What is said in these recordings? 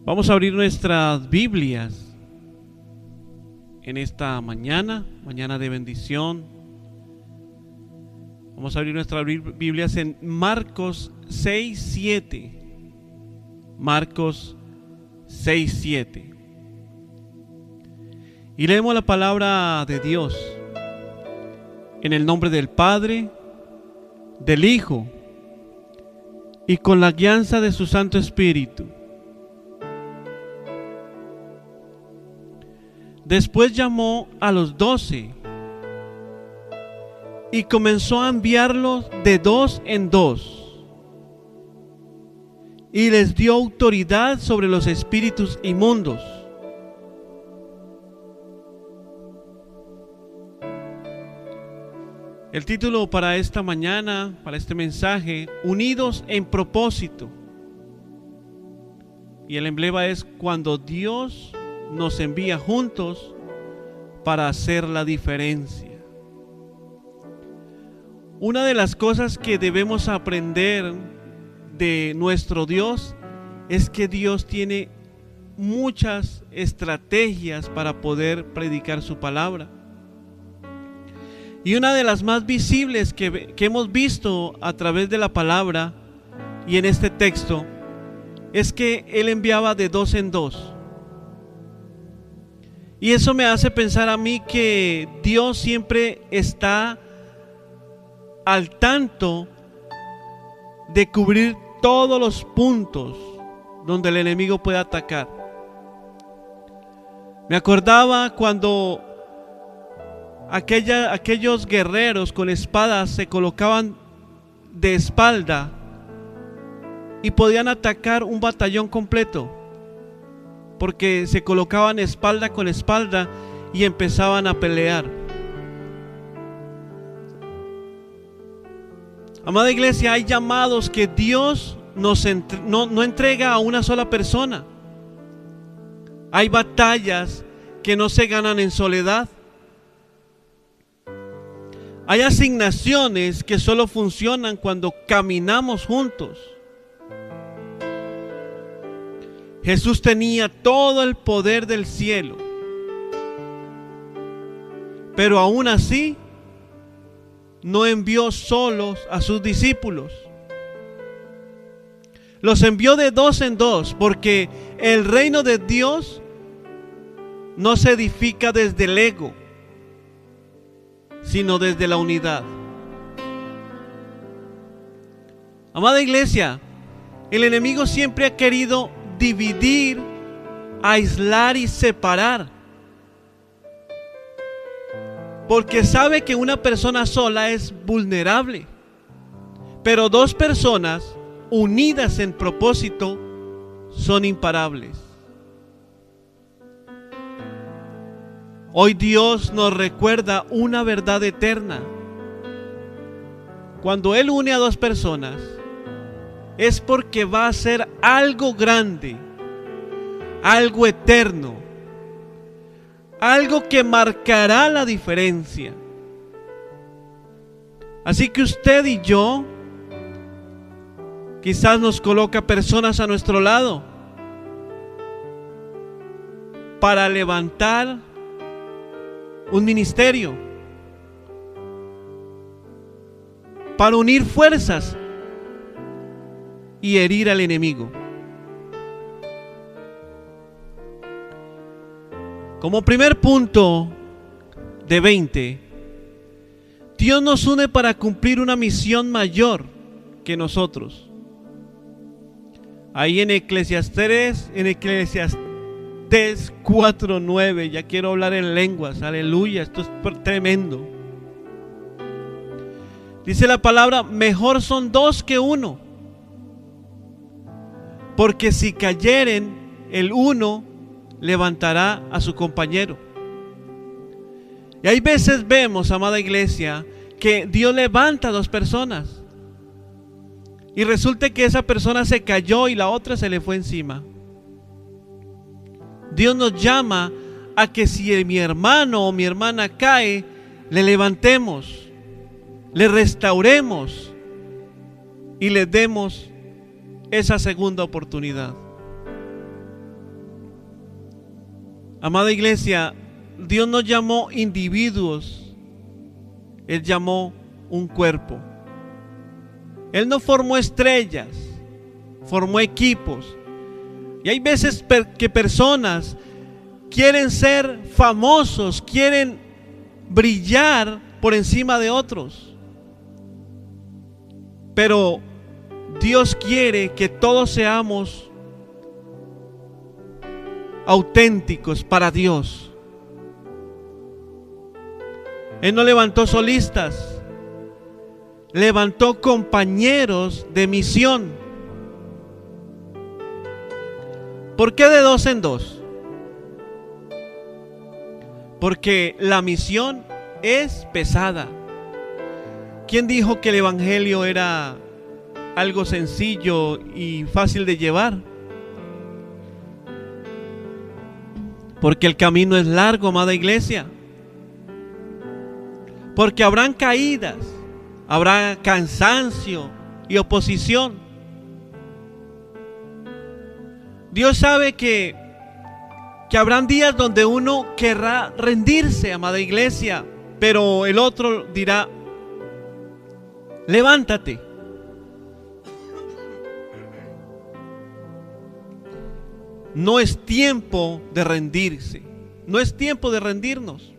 Vamos a abrir nuestras Biblias en esta mañana de bendición. Vamos a abrir nuestras Biblias en Marcos 6:7. Marcos 6:7. Y leemos la palabra de Dios en el nombre del Padre, del Hijo y con la guianza de su Santo Espíritu. Después llamó a los 12 y comenzó a enviarlos de dos en dos, y les dio autoridad sobre los espíritus inmundos. El título para esta mañana, para este mensaje: Unidos en propósito. Y el emblema es: cuando Dios nos envía juntos para hacer la diferencia. Una de las cosas que debemos aprender de nuestro Dios es que Dios tiene muchas estrategias para poder predicar su palabra. Y una de las más visibles que hemos visto a través de la palabra y en este texto es que Él enviaba de dos en dos. Y eso me hace pensar a mí que Dios siempre está al tanto de cubrir todos los puntos donde el enemigo puede atacar. Me acordaba cuando aquellos guerreros con espadas se colocaban de espalda y podían atacar un batallón completo, porque se colocaban espalda con espalda y empezaban a pelear. Amada iglesia, hay llamados que Dios no entrega a una sola persona. Hay batallas que no se ganan en soledad. Hay asignaciones que solo funcionan cuando caminamos juntos. Jesús tenía todo el poder del cielo, pero aún así no envió solos a sus discípulos. Los envió de dos en dos, porque el reino de Dios no se edifica desde el ego, sino desde la unidad. Amada iglesia, el enemigo siempre ha querido dividir, aislar y separar, porque sabe que una persona sola es vulnerable, pero dos personas unidas en propósito son imparables. Hoy Dios nos recuerda una verdad eterna. Cuando Él une a dos personas, es porque va a hacer algo grande, algo eterno, algo que marcará la diferencia. Así que usted y yo, quizás nos coloca personas a nuestro lado para levantar un ministerio, para unir fuerzas y herir al enemigo. Como primer punto de 20, Dios nos une para cumplir una misión mayor que nosotros. Ahí en Eclesiastés 4:9, ya quiero hablar en lenguas, aleluya, esto es tremendo. Dice la palabra: mejor son dos que uno, porque si cayeren, el uno levantará a su compañero. Y hay veces vemos, amada iglesia, que Dios levanta a dos personas y resulta que esa persona se cayó y la otra se le fue encima. Dios nos llama a que si mi hermano o mi hermana cae, le levantemos, le restauremos y le demos esa segunda oportunidad. Amada iglesia, Dios no llamó individuos, Él llamó un cuerpo. Él no formó estrellas, formó equipos. Y hay veces que personas quieren ser famosos, quieren brillar por encima de otros. Pero Dios quiere que todos seamos auténticos para Dios. Él no levantó solistas, levantó compañeros de misión. ¿Por qué de dos en dos? Porque la misión es pesada. ¿Quién dijo que el evangelio era algo sencillo y fácil de llevar? Porque el camino es largo, amada iglesia. Porque habrán caídas, habrá cansancio y oposición. Dios sabe que habrán días donde uno querrá rendirse, amada iglesia, pero el otro dirá: levántate. No es tiempo de rendirse, no es tiempo de rendirnos.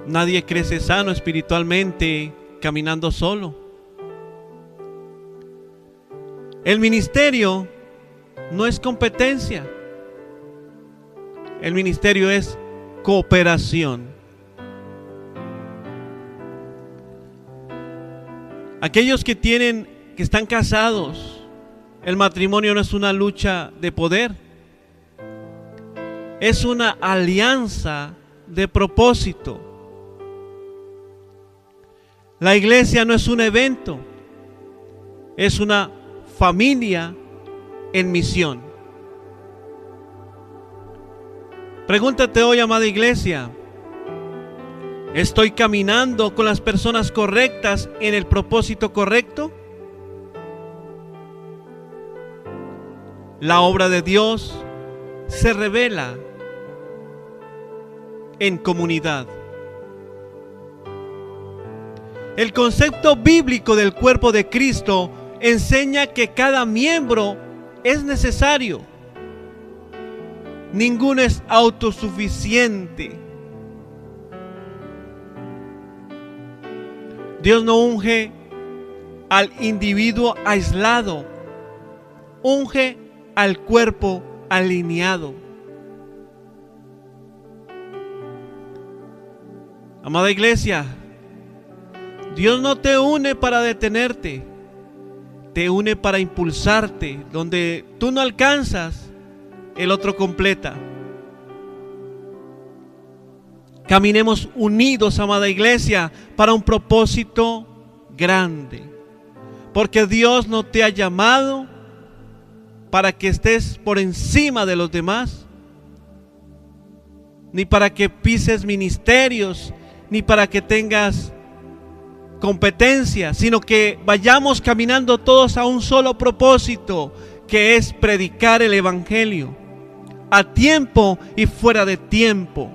Nadie crece sano espiritualmente caminando solo. El ministerio no es competencia. El ministerio es cooperación. Aquellos que están casados, el matrimonio no es una lucha de poder, es una alianza de propósito. La iglesia no es un evento, es una familia en misión. Pregúntate hoy, amada iglesia: ¿estoy caminando con las personas correctas en el propósito correcto? La obra de Dios se revela en comunidad. El concepto bíblico del cuerpo de Cristo enseña que cada miembro es necesario. Ninguno es autosuficiente. Dios no unge al individuo aislado, unge al cuerpo alineado. Amada iglesia, Dios no te une para detenerte, te une para impulsarte. Donde tú no alcanzas, el otro completa. Caminemos unidos, amada iglesia, para un propósito grande. Porque Dios no te ha llamado para que estés por encima de los demás, ni para que pises ministerios, ni para que tengas competencia, sino que vayamos caminando todos a un solo propósito, que es predicar el evangelio a tiempo y fuera de tiempo.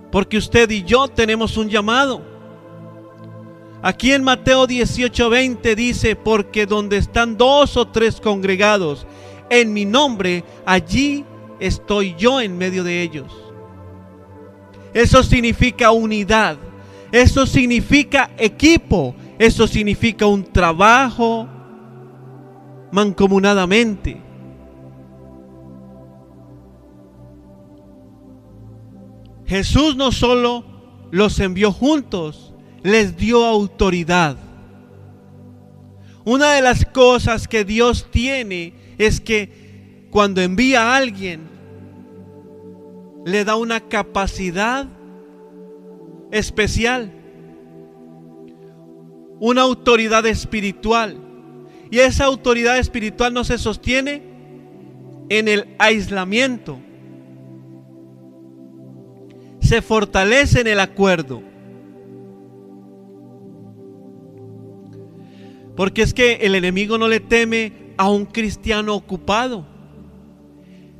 Porque usted y yo tenemos un llamado. Aquí en Mateo 18:20 dice: porque donde están 2 o 3 congregados en mi nombre, allí estoy yo en medio de ellos. Eso significa unidad. Eso significa equipo. Eso significa un trabajo mancomunadamente. Jesús no solo los envió juntos, les dio autoridad. Una de las cosas que Dios tiene es que cuando envía a alguien, le da una capacidad especial, una autoridad espiritual. Y esa autoridad espiritual no se sostiene en el aislamiento, se fortalece en el acuerdo. Porque es que el enemigo no le teme a un cristiano ocupado.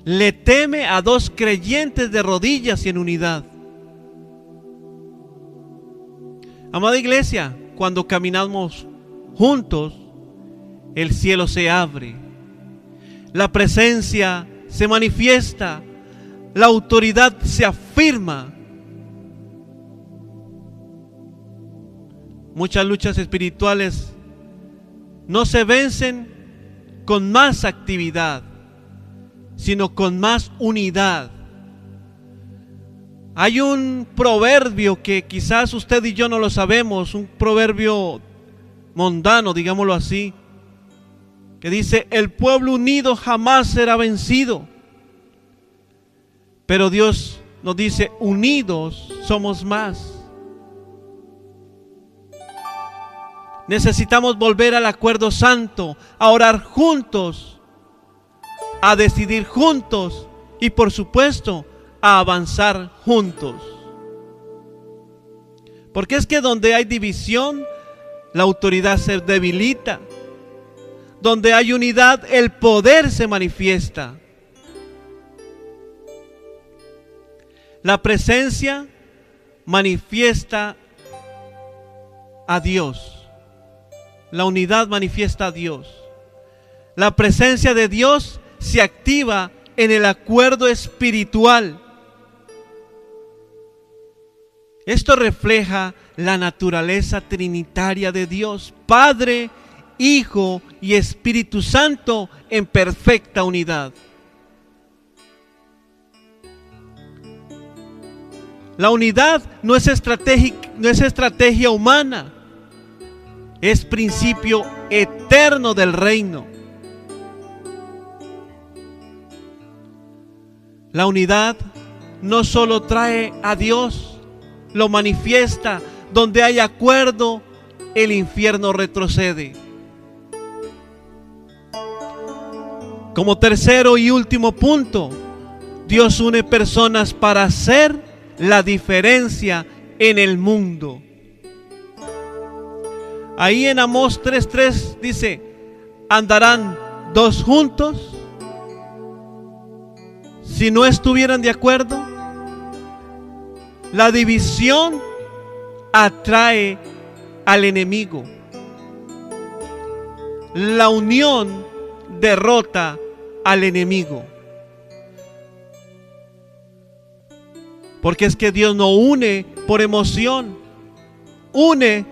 Le teme a dos creyentes de rodillas y en unidad. Amada iglesia, cuando caminamos juntos, el cielo se abre, la presencia se manifiesta, la autoridad se afirma. Muchas luchas espirituales no se vencen con más actividad, sino con más unidad. Hay un proverbio que quizás usted y yo no lo sabemos, un proverbio mundano, digámoslo así, que dice: el pueblo unido jamás será vencido. Pero Dios nos dice: unidos somos más. Necesitamos volver al acuerdo santo, a orar juntos, a decidir juntos y por supuesto a avanzar juntos. Porque es que donde hay división, la autoridad se debilita. Donde hay unidad, el poder se manifiesta. La presencia manifiesta a Dios. La unidad manifiesta a Dios. La presencia de Dios se activa en el acuerdo espiritual. Esto refleja la naturaleza trinitaria de Dios, Padre, Hijo y Espíritu Santo en perfecta unidad. La unidad no es estrategia humana, es principio eterno del reino. La unidad no solo trae a Dios, lo manifiesta. Donde hay acuerdo, el infierno retrocede. Como tercero y último punto, Dios une personas para hacer la diferencia en el mundo. Ahí en Amós 3:3 dice: ¿andarán dos juntos si no estuvieran de acuerdo? La división atrae al enemigo. La unión derrota al enemigo. Porque es que Dios no une por emoción, une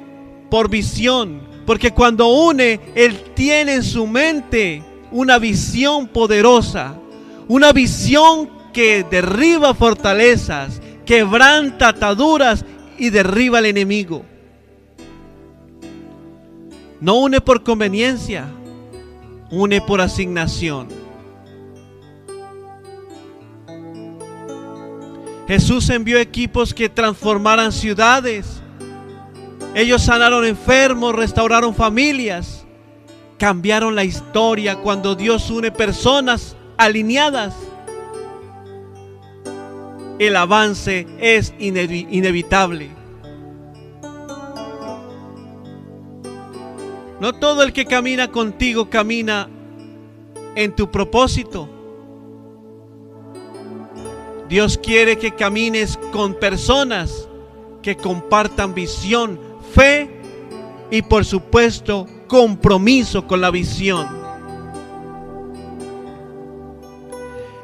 por visión. Porque cuando une, Él tiene en su mente una visión poderosa, una visión que derriba fortalezas, quebranta ataduras y derriba al enemigo. No une por conveniencia, une por asignación. Jesús envió equipos que transformaran ciudades. Ellos sanaron enfermos, restauraron familias, cambiaron la historia. Cuando Dios une personas alineadas, el avance es inevitable. No todo el que camina contigo camina en tu propósito. Dios quiere que camines con personas que compartan visión, fe y por supuesto compromiso con la visión.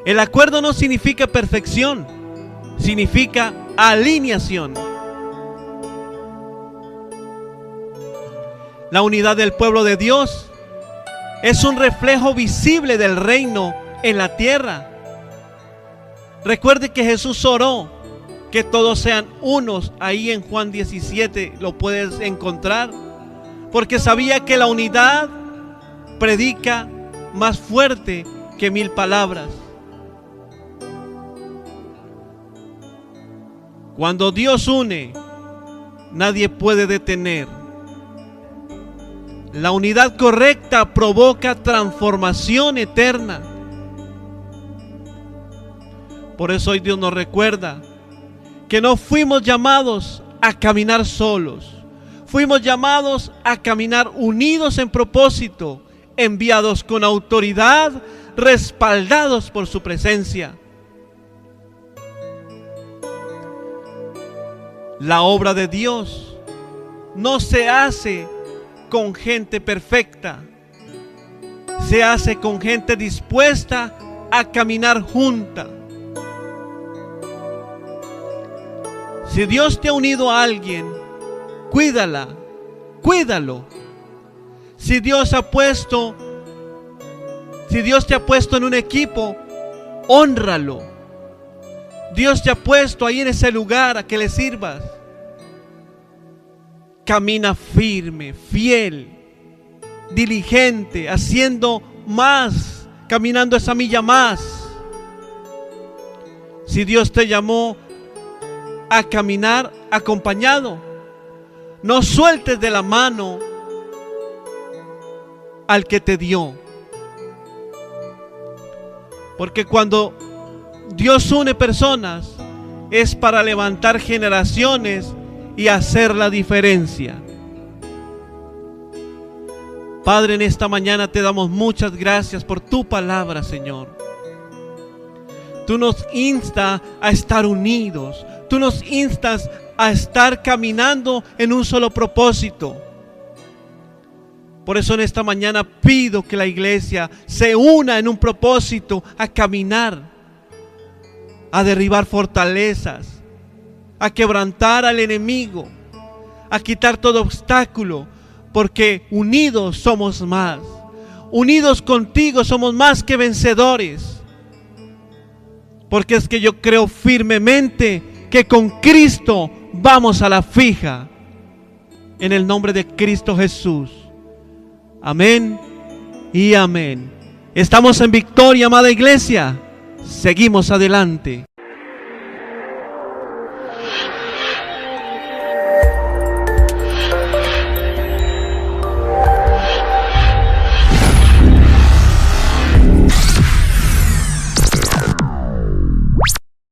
El acuerdo no significa perfección, significa alineación. La unidad del pueblo de Dios es un reflejo visible del reino en la tierra. Recuerde que Jesús oró que todos sean unos. Ahí en Juan 17 lo puedes encontrar. Porque sabía que la unidad predica más fuerte que 1000 palabras. Cuando Dios une, nadie puede detener. La unidad correcta provoca transformación eterna. Por eso hoy Dios nos recuerda que no fuimos llamados a caminar solos. fuimos llamados a caminar unidos en propósito, enviados con autoridad, respaldados por su presencia. La obra de Dios no se hace con gente perfecta, se hace con gente dispuesta a caminar junta. Si Dios te ha unido a alguien, cuídala, cuídalo. Si Dios te ha puesto en un equipo, hónralo. Dios te ha puesto ahí en ese lugar a que le sirvas. Camina firme, fiel, diligente, haciendo más, caminando esa milla más. Si Dios te llamó a caminar acompañado, no sueltes de la mano al que te dio. Porque cuando Dios une personas, es para levantar generaciones y hacer la diferencia. Padre, en esta mañana te damos muchas gracias por tu palabra, Señor. Tú nos instas a estar unidos. Tú nos instas a estar caminando en un solo propósito. Por eso en esta mañana pido que la iglesia se una en un propósito a caminar, a derribar fortalezas, a quebrantar al enemigo, a quitar todo obstáculo, porque unidos somos más. Unidos contigo somos más que vencedores. Porque es que yo creo firmemente que con Cristo vamos a la fija. En el nombre de Cristo Jesús. Amén y amén. Estamos en victoria, amada iglesia. Seguimos adelante.